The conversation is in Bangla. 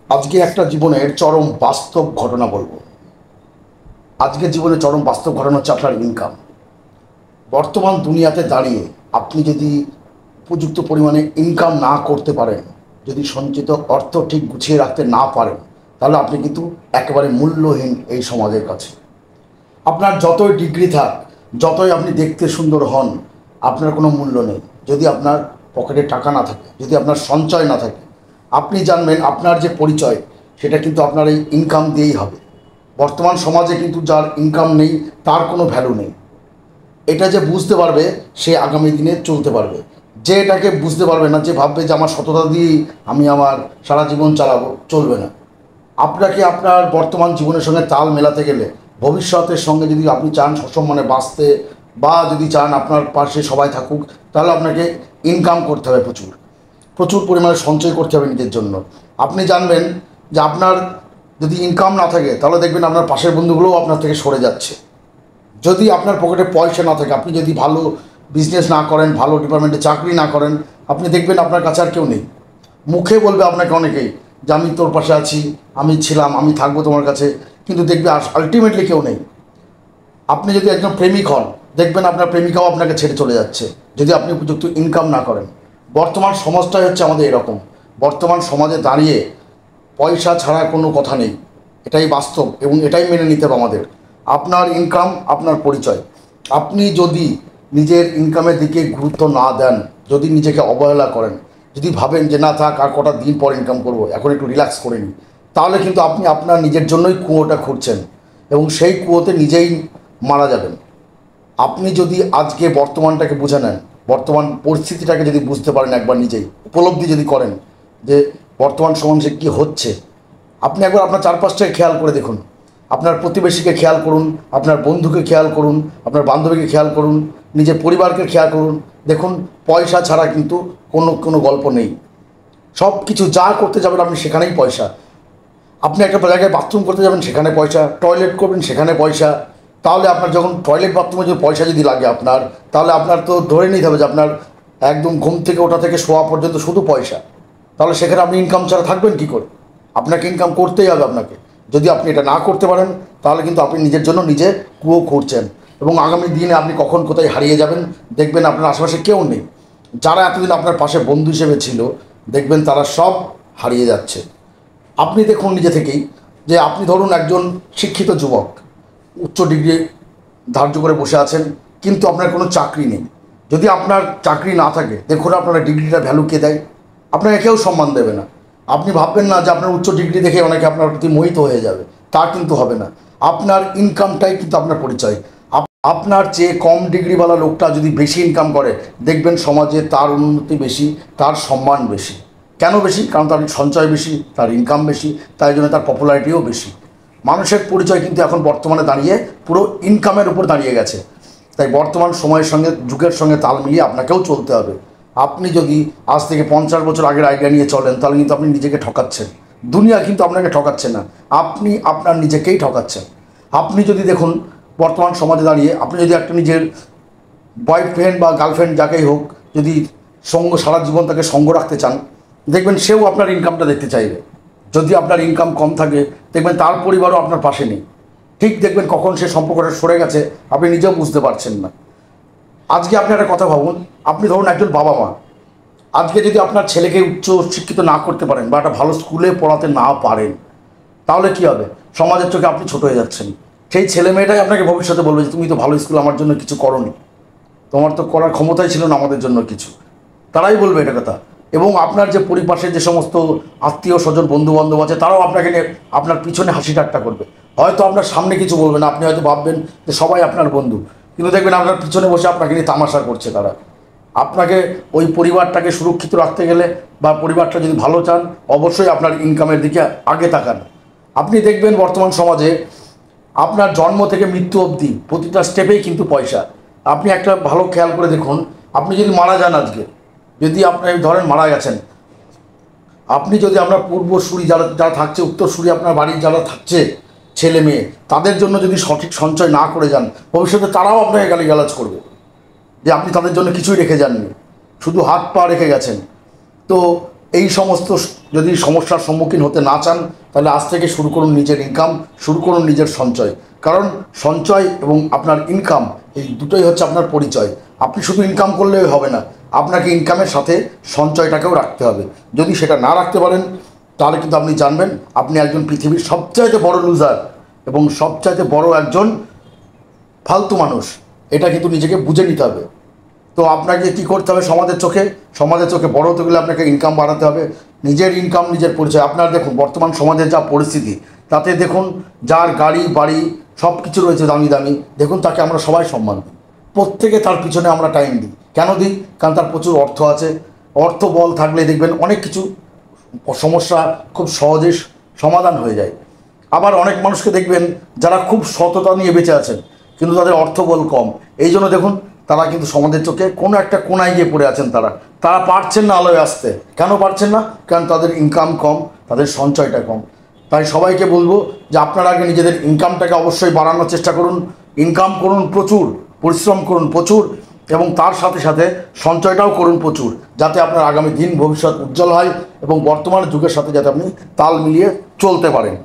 আজকে একটা জীবনের চরম বাস্তব ঘটনা বলবো। আজকের জীবনে চরম বাস্তব ঘটনা হচ্ছে আপনার ইনকাম। বর্তমান দুনিয়াতে দাঁড়িয়ে আপনি যদি উপযুক্ত পরিমাণে ইনকাম না করতে পারেন, যদি সঞ্চিত অর্থ ঠিক গুছিয়ে রাখতে না পারেন, তাহলে আপনি কিন্তু একেবারে মূল্যহীন এই সমাজের কাছে। আপনার যতই ডিগ্রি থাক, যতই আপনি দেখতে সুন্দর হন, আপনার কোনো মূল্য নেই যদি আপনার পকেটে টাকা না থাকে, যদি আপনার সঞ্চয় না থাকে। আপনি জানবেন আপনার যে পরিচয়, সেটা কিন্তু আপনার এই ইনকাম দিয়েই হবে। বর্তমান সমাজে কিন্তু যার ইনকাম নেই তার কোনো ভ্যালু নেই। এটা যে বুঝতে পারবে সে আগামী দিনে চলতে পারবে। যে এটাকে বুঝতে পারবে না, যে ভাববে যে আমার সততা দিয়েই আমি আমার সারা জীবন চালাবো, চলবে না। আপনাকে আপনার বর্তমান জীবনের সঙ্গে তাল মেলাতে গেলে, ভবিষ্যতের সঙ্গে যদি আপনি চান সসম্মানে বাঁচতে, বা যদি চান আপনার পাশে সবাই থাকুক, তাহলে আপনাকে ইনকাম করতে হবে, প্রচুর প্রচুর পরিমাণে সঞ্চয় করতে হবে নিজের জন্য। আপনি জানবেন যে আপনার যদি ইনকাম না থাকে, তাহলে দেখবেন আপনার পাশের বন্ধুগুলোও আপনার থেকে সরে যাচ্ছে। যদি আপনার পকেটে পয়সা না থাকে, আপনি যদি ভালো বিজনেস না করেন, ভালো ডিপার্টমেন্টে চাকরি না করেন, আপনি দেখবেন আপনার কাছে আর কেউ নেই। মুখে বলবে আপনাকে অনেকেই যে আমি তোর পাশে আছি, আমি ছিলাম, আমি থাকবো তোমার কাছে, কিন্তু দেখবে আলটিমেটলি কেউ নেই। আপনি যদি একজন প্রেমিক হন, দেখবেন আপনার প্রেমিকাও আপনাকে ছেড়ে চলে যাচ্ছে যদি আপনি উপযুক্ত ইনকাম না করেন। বর্তমান সমাজটাই হচ্ছে আমাদের এরকম। বর্তমান সমাজে দাঁড়িয়ে পয়সা ছাড়া কোনো কথা নেই, এটাই বাস্তব এবং এটাই মেনে নিতে হবে আমাদের। আপনার ইনকাম আপনার পরিচয়। আপনি যদি নিজের ইনকামের দিকে গুরুত্ব না দেন, যদি নিজেকে অবহেলা করেন, যদি ভাবেন যে না থাক আর কটা দিন পর ইনকাম করব, এখন একটু রিল্যাক্স করে নিই, তাহলে কিন্তু আপনি আপনার নিজের জন্যই কুয়োটা খুঁড়ছেন এবং সেই কুয়োতে নিজেই মারা যাবেন। আপনি যদি আজকে বর্তমানটাকে বুঝে নেন, বর্তমান পরিস্থিতিটাকে যদি বুঝতে পারেন, একবার নিজেই উপলব্ধি যদি করেন যে বর্তমান সমাজে কী হচ্ছে, আপনি একবার আপনার চারপাশটাকে খেয়াল করে দেখুন। আপনার প্রতিবেশীকে খেয়াল করুন, আপনার বন্ধুকে খেয়াল করুন, আপনার বান্ধবীকে খেয়াল করুন, নিজের পরিবারকে খেয়াল করুন। দেখুন, পয়সা ছাড়া কিন্তু কোনো গল্প নেই। সব কিছু যা করতে যাবেন আপনি সেখানেই পয়সা। আপনি একটা জায়গায় বাথরুম করতে যাবেন, সেখানে পয়সা। টয়লেট করবেন, সেখানে পয়সা। তাহলে আপনার যখন টয়লেট বাথরুমে যদি পয়সা যদি লাগে আপনার, তাহলে আপনার তো ধরে নিতে হবে যে আপনার একদম ঘুম থেকে ওঠা থেকে শোয়া পর্যন্ত শুধু পয়সা। তাহলে সেখানে আপনি ইনকাম ছাড়া থাকবেন কী করে? আপনাকে ইনকাম করতেই হবে আপনাকে। যদি আপনি এটা না করতে পারেন, তাহলে কিন্তু আপনি নিজের জন্য নিজে কুয়ো খুঁড়ছেন এবং আগামী দিনে আপনি কখন কোথায় হারিয়ে যাবেন দেখবেন আপনার আশেপাশে কেউ নেই। যারা এতদিন আপনার পাশে বন্ধু হিসেবে ছিল, দেখবেন তারা সব হারিয়ে যাচ্ছে। আপনি দেখুন নিজে থেকেই, যে আপনি ধরুন একজন শিক্ষিত যুবক, উচ্চ ডিগ্রি ধার্য করে বসে আছেন, কিন্তু আপনার কোনো চাকরি নেই। যদি আপনার চাকরি না থাকে, দেখুন আপনার ডিগ্রিটার ভ্যালু কে দেয়? আপনাকে কেউ সম্মান দেবে না। আপনি ভাববেন না যে আপনার উচ্চ ডিগ্রি দেখে অনেকে আপনার প্রতি মোহিত হয়ে যাবে, তা কিন্তু হবে না। আপনার ইনকামটাই কিন্তু আপনার পরিচয়। আপনার চেয়ে কম ডিগ্রিওয়ালা লোকটা যদি বেশি ইনকাম করে, দেখবেন সমাজে তার উন্নতি বেশি, তার সম্মান বেশি। কেন বেশি? কারণ তার সঞ্চয় বেশি, তার ইনকাম বেশি, তাই জন্য তার পপুলারিটিও বেশি। মানুষের পরিচয় কিন্তু এখন বর্তমানে দাঁড়িয়ে পুরো ইনকামের উপর দাঁড়িয়ে গেছে। তাই বর্তমান সময়ের সঙ্গে, যুগের সঙ্গে তাল মিলিয়ে আপনাকেও চলতে হবে। আপনি যদি আজ থেকে 50 বছর আগের আইডিয়া নিয়ে চলেন, তাহলে কিন্তু আপনি নিজেকে ঠকাচ্ছেন। দুনিয়া কিন্তু আপনাকে ঠকাচ্ছে না, আপনি আপনার নিজেকেই ঠকাচ্ছেন। আপনি যদি দেখুন, বর্তমান সমাজে দাঁড়িয়ে আপনি যদি একটা নিজের বয়ফ্রেন্ড বা গার্লফ্রেন্ড যাকেই হোক, যদি সারা জীবন তাকে সঙ্গ রাখতে চান, দেখবেন সেও আপনার ইনকামটা দেখতে চাইবে। যদি আপনার ইনকাম কম থাকে, দেখবেন তার পরিবারও আপনার পাশে নেই। ঠিক দেখবেন কখন সে সম্পর্কটা সরে গেছে, আপনি নিজেও বুঝতে পারছেন না। আজকে আপনি একটা কথা ভাবুন, আপনি ধরুন একজন বাবা মা, আজকে যদি আপনার ছেলেকে উচ্চ শিক্ষিত না করতে পারেন বা একটা ভালো স্কুলে পড়াতে না পারেন, তাহলে কী হবে? সমাজের চোখে আপনি ছোট হয়ে যাচ্ছেন। সেই ছেলে মেয়েটাই আপনাকে ভবিষ্যতে বলবে যে তুমি তো ভালো স্কুল আমার জন্য কিছু করোনি, তোমার তো করার ক্ষমতাই ছিল না আমাদের জন্য কিছু। তারাই বলবে এটা কথা। এবং আপনার যে পরিপাশে যে সমস্ত আত্মীয় স্বজন বন্ধু বান্ধব আছে, তারাও আপনাকে নিয়ে আপনার পিছনে হাসি ঠাট্টা করবে। হয়তো আপনার সামনে কিছু বলবে না, আপনি হয়তো ভাববেন যে সবাই আপনার বন্ধু, কিন্তু দেখবেন আপনার পিছনে বসে আপনাকে নিয়ে তামাশা করছে তারা। আপনাকে ওই পরিবারটাকে সুরক্ষিত রাখতে গেলে বা পরিবারটা যদি ভালো চান, অবশ্যই আপনার ইনকামের দিকে আগে তাকান। আপনি দেখবেন বর্তমান সমাজে আপনার জন্ম থেকে মৃত্যু অবধি প্রতিটা স্টেপেই কিন্তু পয়সা। আপনি একটা ভালো খেয়াল করে দেখুন, আপনি যদি মারা যান আজকে, যদি আপনি ধরেন মারা গেছেন, আপনি যদি আপনার পূর্বসূরি যারা যারা থাকছে, উত্তরসূরি আপনার বাড়ির যারা থাকছে ছেলে মেয়ে, তাদের জন্য যদি সঠিক সঞ্চয় না করে যান, ভবিষ্যতে তারাও আপনাকে গালিগালাজ করবে যে আপনি তাদের জন্য কিছুই রেখে যাননি, শুধু হাত পা রেখে গেছেন। তো এই সমস্ত যদি সমস্যার সম্মুখীন হতে না চান, তাহলে আজ থেকে শুরু করুন নিজের ইনকাম, শুরু করুন নিজের সঞ্চয়। কারণ সঞ্চয় এবং আপনার ইনকাম এই দুটোই হচ্ছে আপনার পরিচয়। আপনি শুধু ইনকাম করলেই হবে না, আপনাকে ইনকামের সাথে সঞ্চয়টাকেও রাখতে হবে। যদি সেটা না রাখতে পারেন, তাহলে কিন্তু আপনি জানবেন আপনি একজন পৃথিবীর সবচাইতে বড় লুজার এবং সবচাইতে বড় একজন ফালতু মানুষ। এটা কিন্তু নিজেকে বুঝে নিতে হবে। তো আপনাকে কী করতে হবে? সমাজের চোখে বড় হতে গেলে আপনাকে ইনকাম বাড়াতে হবে। নিজের ইনকাম নিজের পরিচয়। আপনার দেখুন বর্তমান সমাজের যা পরিস্থিতি, তাতে দেখুন যার গাড়ি বাড়ি সব কিছু রয়েছে দামি দামি, দেখুন তাকে আমরা সবাই সম্মান দিই, প্রত্যেকে তার পিছনে আমরা টাইম দিই। কেন দিই? কারণ তার প্রচুর অর্থ আছে। অর্থ বল থাকলে দেখবেন অনেক কিছু সমস্যা খুব সহজে সমাধান হয়ে যায়। আবার অনেক মানুষকে দেখবেন যারা খুব সততা নিয়ে বেঁচে আছেন, কিন্তু তাদের অর্থবল কম। এই জন্য দেখুন তারা কিন্তু সমাজের চোখে কোনো একটা কোনায় গিয়ে পড়ে আছেন। তারা পারছেন না আলোয় আসতে। কেন পারছেন না? কারণ তাদের ইনকাম কম, তাদের সঞ্চয়টা কম। তাই সবাইকে বলবো যে আপনারা আগে নিজেদের ইনকামটাকে অবশ্যই বাড়ানোর চেষ্টা করুন। ইনকাম করুন প্রচুর, পরিশ্রম করুন প্রচুর, এবং তার সাথে সাথে সঞ্চয়টাও করুন প্রচুর, যাতে আপনার আগামী দিন ভবিষ্যৎ উজ্জ্বল হয় এবং বর্তমান যুগের সাথে যাতে আপনি তাল মিলিয়ে চলতে পারেন।